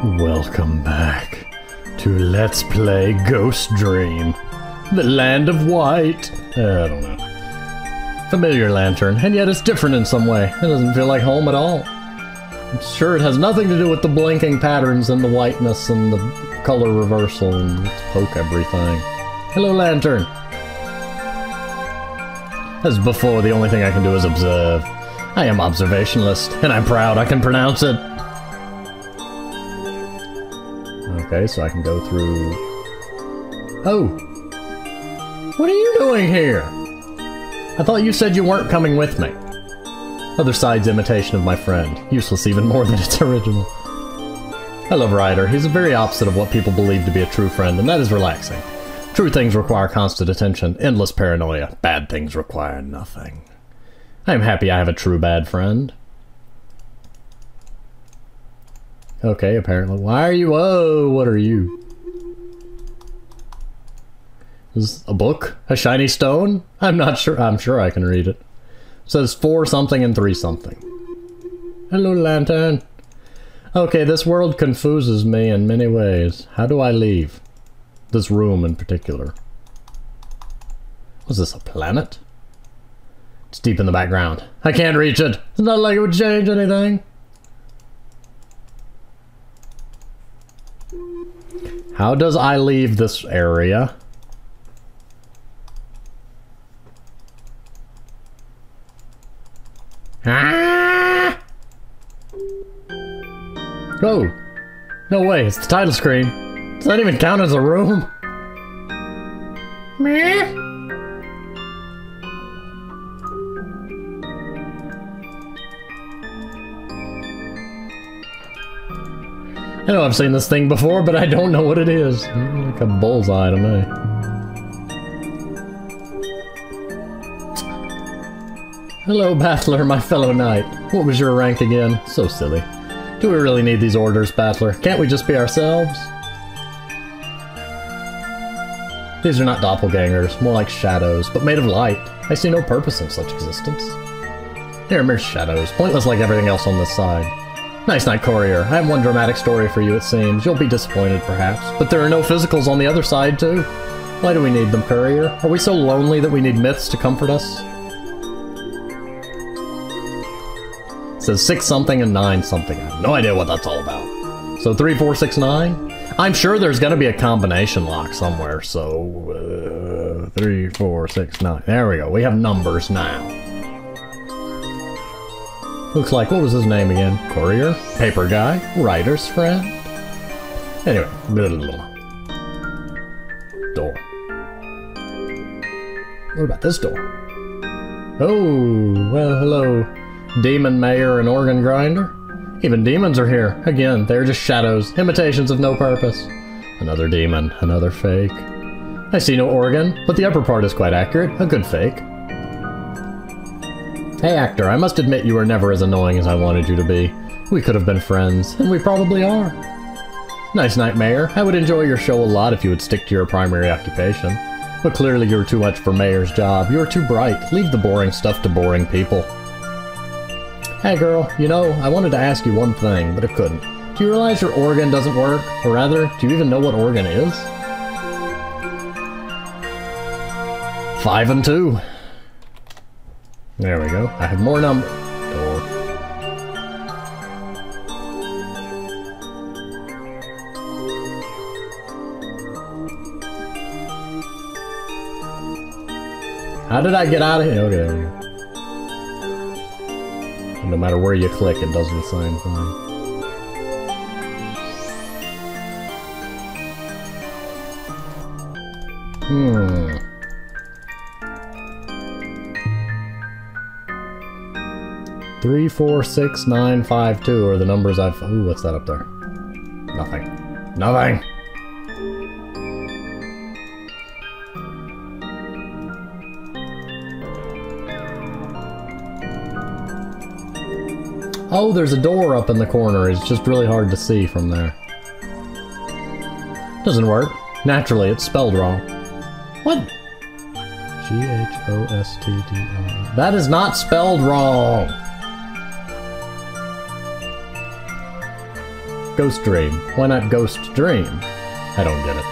Welcome back to Let's Play Ghostdream, the land of white. I don't know. Familiar lantern, and yet it's different in some way. It doesn't feel like home at all. I'm sure it has nothing to do with the blinking patterns and the whiteness and the color reversal and let's poke everything. Hello, lantern. As before, the only thing I can do is observe. I am observationalist, and I'm proud I can pronounce it. Okay, so I can go through... Oh! What are you doing here? I thought you said you weren't coming with me. Other side's imitation of my friend. Useless even more than its original. I love Ryder. He's the very opposite of what people believe to be a true friend, and that is relaxing. True things require constant attention, endless paranoia. Bad things require nothing. I am happy I have a true bad friend. Okay, apparently. Why are you? Whoa, what are you? Is this a book? A shiny stone? I'm not sure. I'm sure I can read it. It says 4 something and 3 something. Hello, lantern. Okay, this world confuses me in many ways. How do I leave? This room in particular. Was this a planet? It's deep in the background. I can't reach it. It's not like it would change anything. How does I leave this area? Ah! Oh! No way, it's the title screen. Does that even count as a room? Meh? I know I've seen this thing before, but I don't know what it is. Like a bullseye to me. Hello, Battler, my fellow knight. What was your rank again? So silly. Do we really need these orders, Battler? Can't we just be ourselves? These are not doppelgangers, more like shadows, but made of light. I see no purpose in such existence. They are mere shadows, pointless like everything else on this side. Nice night, courier. I have one dramatic story for you, it seems. You'll be disappointed, perhaps. But there are no physicals on the other side, too. Why do we need them, courier? Are we so lonely that we need myths to comfort us? It says 6 something and 9 something. I have no idea what that's all about. So 3, 4, 6, 9? I'm sure there's gonna be a combination lock somewhere, so... 3, 4, 6, 9. There we go. We have numbers now. Looks like, what was his name again? Courier? Paper guy? Writer's friend? Anyway, blah, blah, blah. Door. What about this door? Oh, well, hello, demon mayor and organ grinder. Even demons are here. Again, they're just shadows, imitations of no purpose. Another demon, another fake. I see no organ, but the upper part is quite accurate. A good fake. Hey actor, I must admit you were never as annoying as I wanted you to be. We could have been friends, and we probably are. Nice night, Mayor. I would enjoy your show a lot if you would stick to your primary occupation. But clearly you're too much for Mayor's job. You're too bright. Leave the boring stuff to boring people. Hey girl, you know, I wanted to ask you one thing, but I couldn't. Do you realize your organ doesn't work? Or rather, do you even know what organ is? 5 and 2. There we go. I have more number. Door. How did I get out of here? Okay, there we go. No matter where you click, it does the same thing. 3, 4, 6, 9, 5, 2 are the numbers I've... Ooh, what's that up there? Nothing. Nothing! Oh, there's a door up in the corner. It's just really hard to see from there. Doesn't work. Naturally, it's spelled wrong. What? G-H-O-S-T-D-I. That is not spelled wrong! Ghostdream. Why not Ghostdream? I don't get it.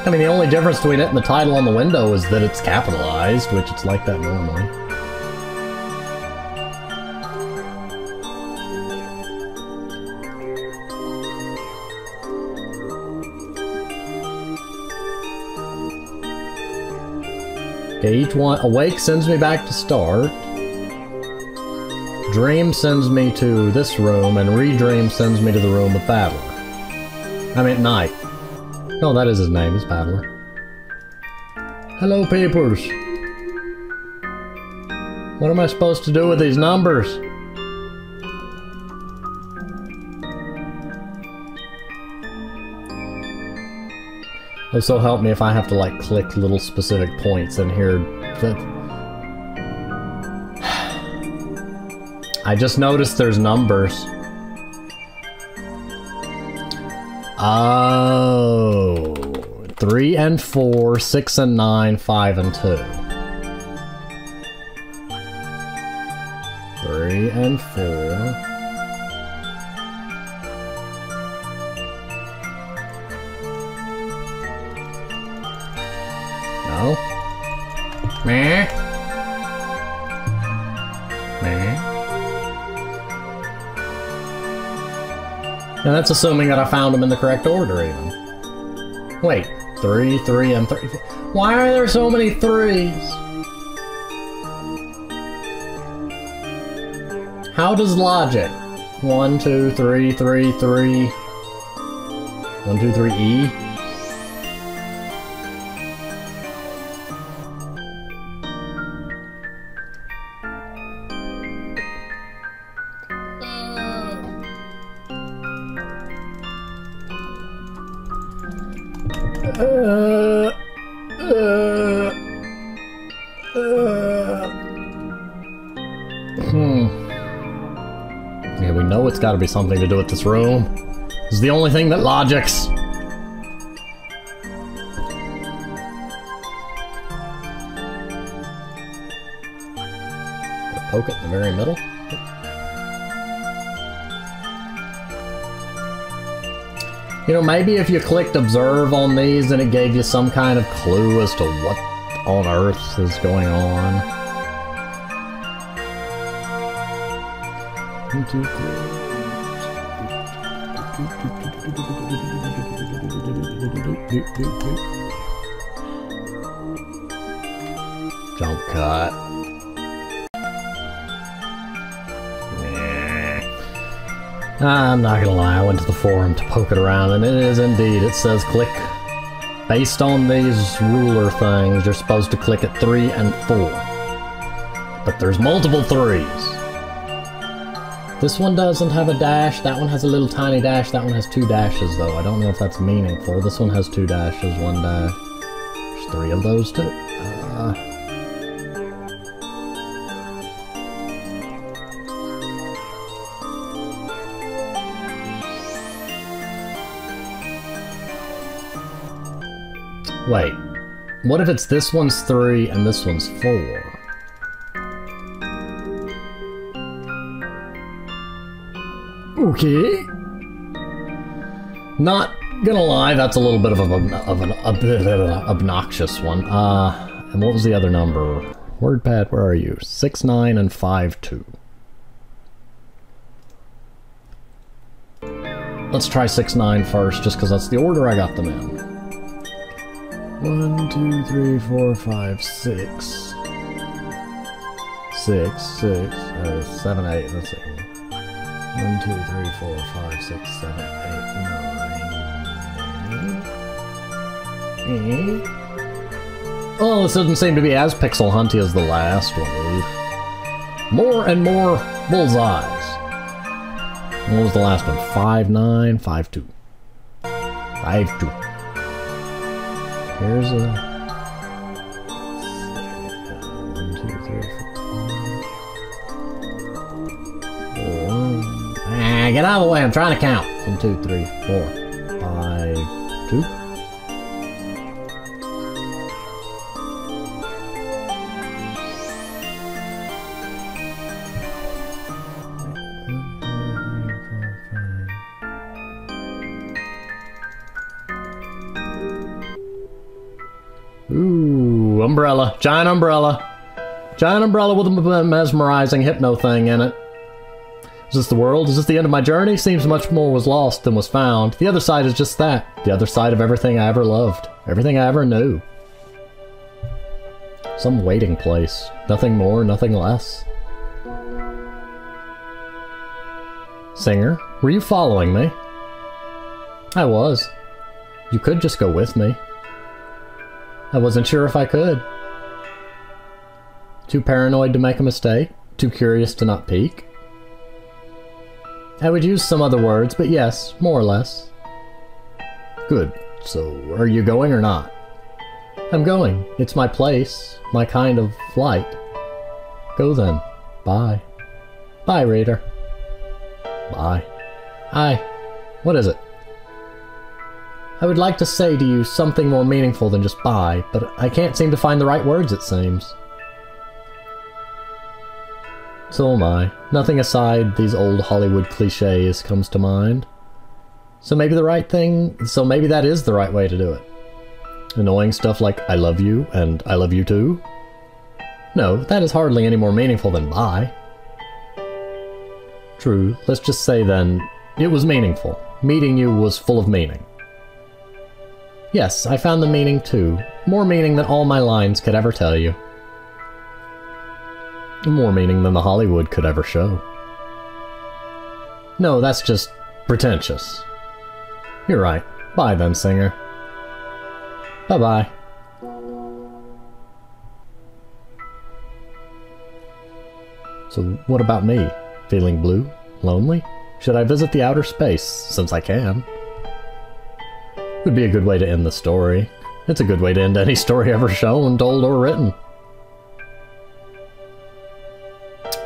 I mean, the only difference between it and the title on the window is that it's capitalized, which it's like that normally. Okay, each one... Awake sends me back to start. Dream sends me to this room, and Redream sends me to the room with Battler. I mean, Night. No, that is his name, is Battler. Hello, papers. What am I supposed to do with these numbers? Also help me if I have to, like, click little specific points in here. I just noticed there's numbers. Oh. 3 and 4, 6 and 9, 5 and 2. 3 and 4. No. Meh. Meh. Now that's assuming that I found them in the correct order, even. Wait. 3, 3, and 3. Why are there so many 3s? How does logic? 1, 2, 3, 3, 3. 1, 2, 3, E? Yeah, we know it's gotta be something to do with this room. This is the only thing that logics. Poke it in the very middle. You know, maybe if you clicked observe on these and it gave you some kind of clue as to what on earth is going on. 1, 2, 3. Jump cut. I'm not gonna lie, I went to the forum to poke it around, and it is indeed. It says click. Based on these ruler things, you're supposed to click at 3 and 4. But there's multiple 3s. This one doesn't have a dash, that one has a little tiny dash, that one has 2 dashes though. I don't know if that's meaningful. This one has 2 dashes, 1 dash. There's 3 of those too. Wait, what if it's this one's 3 and this one's 4? Okay. Not gonna lie, that's a little bit of an obnoxious one. And what was the other number? WordPad, where are you? 6, 9, and 5, 2. Let's try 6, 9 first, just because that's the order I got them in. 1, 2, 3, 4, 5, 6. 6, 7, 8, let's see. 1, 2, 3, 4, 5, 6, 7, 8, 9. Oh, this doesn't seem to be as pixel hunty as the last one. More and more bullseyes. What was the last one? 5, 9, 5, 2. 5, 2. Here's a 1, 2, 3, 4. Get out of the way, I'm trying to count. 1, 2, 3, 4, 5, 2. Ooh, umbrella. Giant umbrella. Giant umbrella with a mesmerizing hypno thing in it. Is this the world? Is this the end of my journey? Seems much more was lost than was found. The other side is just that. The other side of everything I ever loved. Everything I ever knew. Some waiting place. Nothing more, nothing less. Singer, were you following me? I was. You could just go with me. I wasn't sure if I could. Too paranoid to make a mistake? Too curious to not peek? I would use some other words, but yes, more or less. Good. So, are you going or not? I'm going. It's my place. My kind of flight. Go then. Bye. Bye, reader. Bye. Hi. What is it? I would like to say to you something more meaningful than just bye, but I can't seem to find the right words, it seems. So am I. Nothing aside these old Hollywood cliches comes to mind. So maybe that is the right way to do it. Annoying stuff like I love you and I love you too? No, that is hardly any more meaningful than bye. True, let's just say then, it was meaningful. Meeting you was full of meaning. Yes, I found the meaning too. More meaning than all my lines could ever tell you. More meaning than the Hollywood could ever show. No, that's just pretentious. You're right. Bye then, singer. Bye-bye. So what about me? Feeling blue? Lonely? Should I visit the outer space, since I can? Would be a good way to end the story. It's a good way to end any story ever shown, told, or written.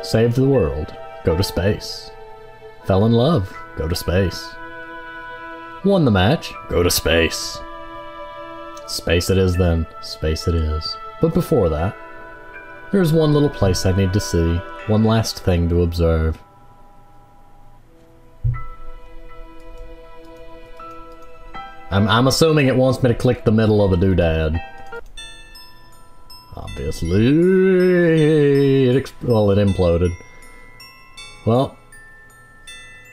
Saved the world. Go to space. Fell in love. Go to space. Won the match. Go to space. Space it is then. Space it is. But before that, there's one little place I need to see. One last thing to observe. I'm assuming it wants me to click the middle of the doodad. Obviously, it imploded. Well,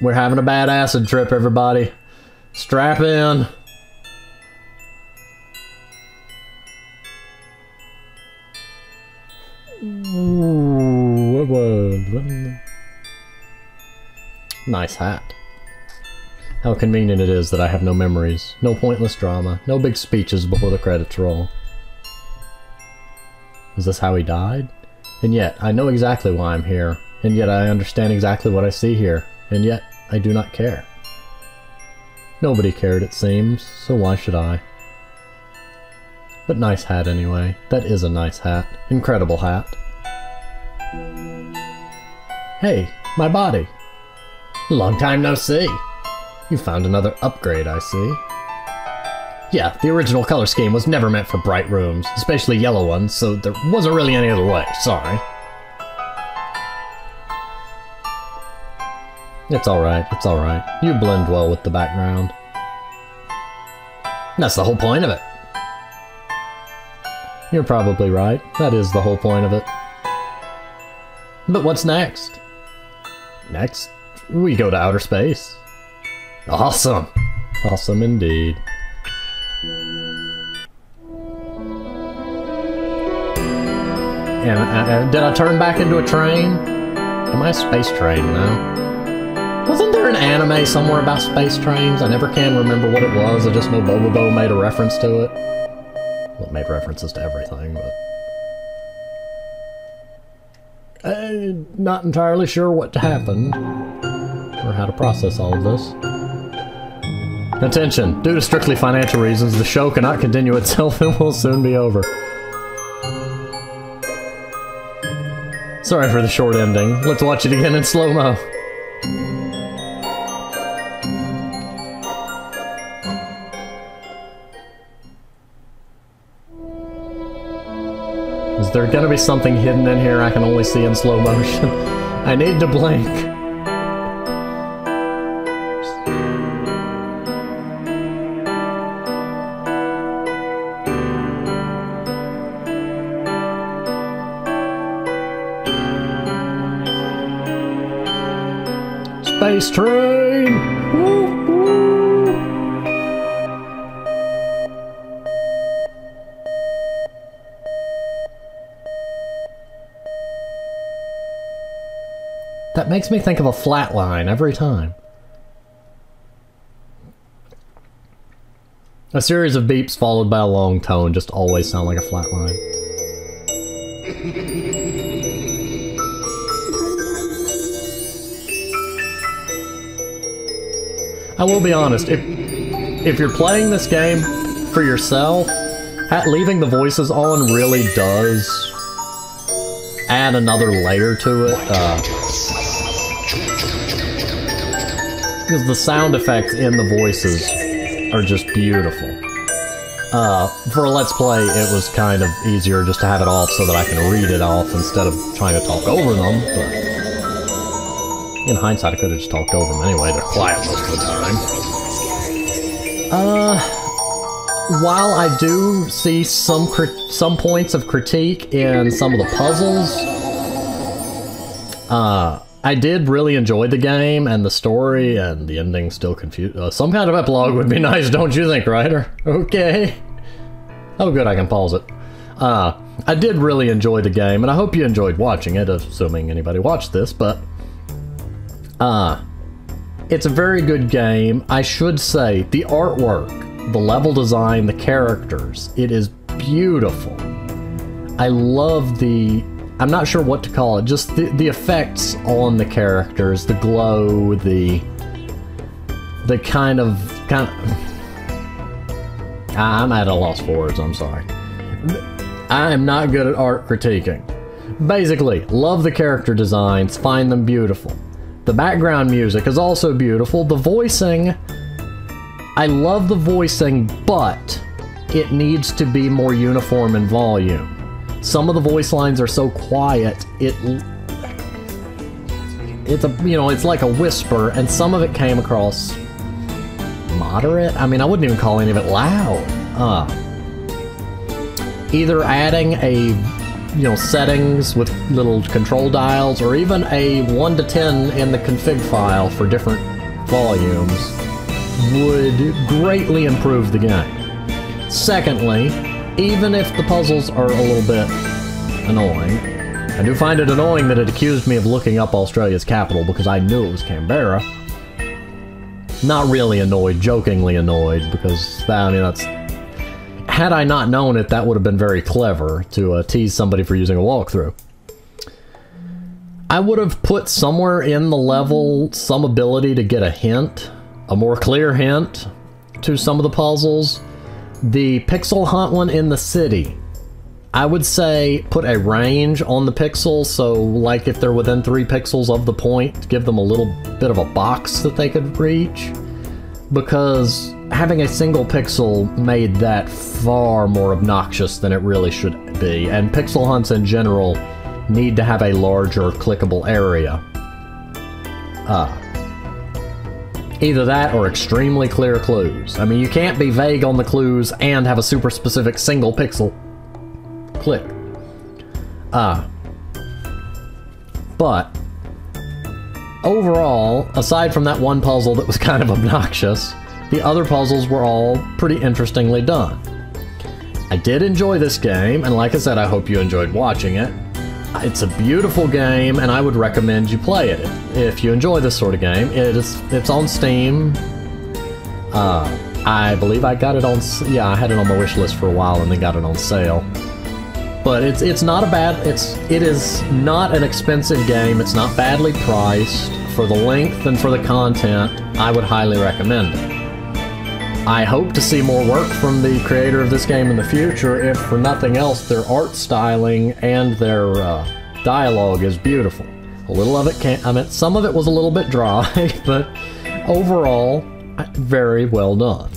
we're having a bad acid trip, everybody. Strap in. Ooh, what was? Nice hat. How convenient it is that I have no memories, no pointless drama, no big speeches before the credits roll. Is this how he died? And yet, I know exactly why I'm here, and yet I understand exactly what I see here, and yet I do not care. Nobody cared, it seems, so why should I? But nice hat anyway. That is a nice hat. Incredible hat. Hey, my body. Long time no see. You found another upgrade, I see. Yeah, the original color scheme was never meant for bright rooms, especially yellow ones, so there wasn't really any other way, sorry. It's alright, it's alright. You blend well with the background. That's the whole point of it. You're probably right. That is the whole point of it. But what's next? Next, we go to outer space. Awesome! Awesome indeed. And did I turn back into a train? Am I a space train now? Wasn't there an anime somewhere about space trains? I never can remember what it was. I just know Bobobo made a reference to it. Well, it made references to everything, but... I'm not entirely sure what happened, or how to process all of this. Attention! Due to strictly financial reasons, the show cannot continue itself and will soon be over. Sorry for the short ending. Let's watch it again in slow-mo. Is there gonna be something hidden in here I can only see in slow motion? I need to blink. space train! Woo, woo. That makes me think of a flat line every time. A series of beeps followed by a long tone just always sound like a flat line. I will be honest, if you're playing this game for yourself, leaving the voices on really does add another layer to it. Because the sound effects in the voices are just beautiful. For a Let's Play, it was kind of easier just to have it off so that I can read it off instead of trying to talk over them, but in hindsight, I could have just talked over them anyway. They're quiet most of the time. While I do see some points of critique in some of the puzzles, I did really enjoy the game and the story, and the ending still confused. Some kind of epilogue would be nice, don't you think, Ryder? Okay. Oh, good, I can pause it. I did really enjoy the game, and I hope you enjoyed watching it, assuming anybody watched this, but it's a very good game. I should say, the artwork, the level design, the characters, it is beautiful. I love I'm not sure what to call it, just the effects on the characters, the glow, the kind of... I'm at a loss for words, I'm sorry. I am not good at art critiquing. Basically, love the character designs, find them beautiful. The background music is also beautiful. The voicing, I love the voicing, but it needs to be more uniform in volume. Some of the voice lines are so quiet, it's like a whisper, and some of it came across moderate. I mean, I wouldn't even call any of it loud. Either adding settings with little control dials, or even a 1 to 10 in the config file for different volumes would greatly improve the game. Secondly, even if the puzzles are a little bit annoying, I do find it annoying that it accused me of looking up Australia's capital because I knew it was Canberra. Not really annoyed, jokingly annoyed, because had I not known it, that would have been very clever to tease somebody for using a walkthrough. I would have put somewhere in the level some ability to get a hint, a more clear hint to some of the puzzles. The pixel hunt one in the city, I would say put a range on the pixels, so like if they're within 3 pixels of the point, give them a little bit of a box that they could reach, because having a single pixel made that far more obnoxious than it really should be, and pixel hunts in general need to have a larger clickable area. Either that or extremely clear clues. I mean, you can't be vague on the clues and have a super specific single pixel click. But overall, aside from that one puzzle that was kind of obnoxious, the other puzzles were all pretty interestingly done. I did enjoy this game, and like I said, I hope you enjoyed watching it. It's a beautiful game, and I would recommend you play it if you enjoy this sort of game. It's on Steam. I believe I got it on... Yeah, I had it on my wish list for a while and then got it on sale. But it's not a bad... It is not an expensive game. It's not badly priced. For the length and for the content, I would highly recommend it. I hope to see more work from the creator of this game in the future. If for nothing else, their art styling and their dialogue is beautiful. A little of it some of it was a little bit dry, but overall, very well done.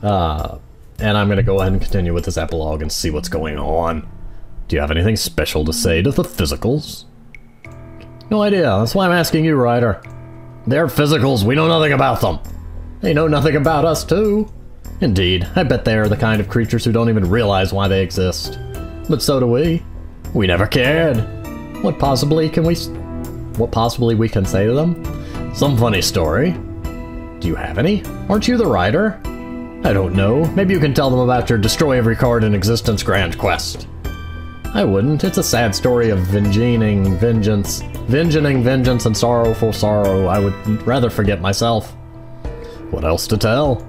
And I'm going to go ahead and continue with this epilogue and see what's going on. Do you have anything special to say to the physicals? No idea. That's why I'm asking you, Ryder. They're physicals. We know nothing about them. They know nothing about us, too. Indeed, I bet they are the kind of creatures who don't even realize why they exist. But so do we. We never cared. What possibly we can say to them? Some funny story. Do you have any? Aren't you the writer? I don't know. Maybe you can tell them about your destroy every card in existence grand quest. I wouldn't. It's a sad story of vengeaning vengeance, and sorrowful sorrow. I would rather forget myself. What else to tell?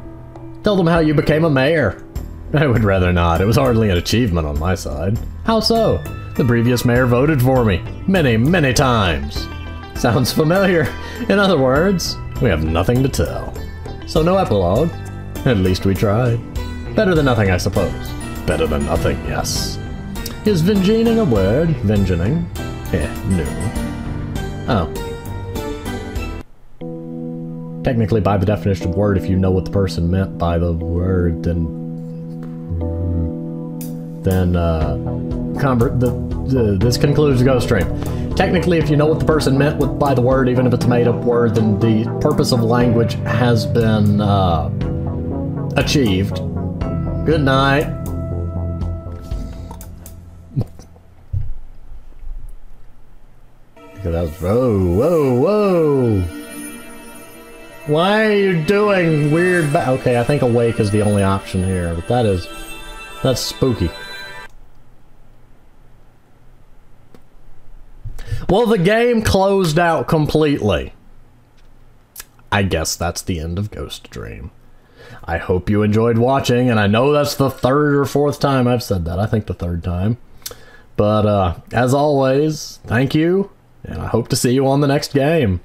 Tell them how you became a mayor. I would rather not. It was hardly an achievement on my side. How so? The previous mayor voted for me. Many, many times. Sounds familiar. In other words, we have nothing to tell. So no epilogue. At least we tried. Better than nothing, I suppose. Better than nothing, yes. Is vengeaning a word? Vengeaning? No. Oh. Technically, by the definition of word, if you know what the person meant by the word, then this concludes Ghostdream. Technically, if you know what the person meant by the word, even if it's a made-up word, then the purpose of language has been achieved. Good night. That was, whoa. Why are you doing weird okay, I think awake is the only option here, but that's spooky. Well, the game closed out completely. I guess that's the end of Ghostdream. I hope you enjoyed watching, and I know that's the third or fourth time I've said that. I think the third time. But, as always, thank you, and I hope to see you on the next game.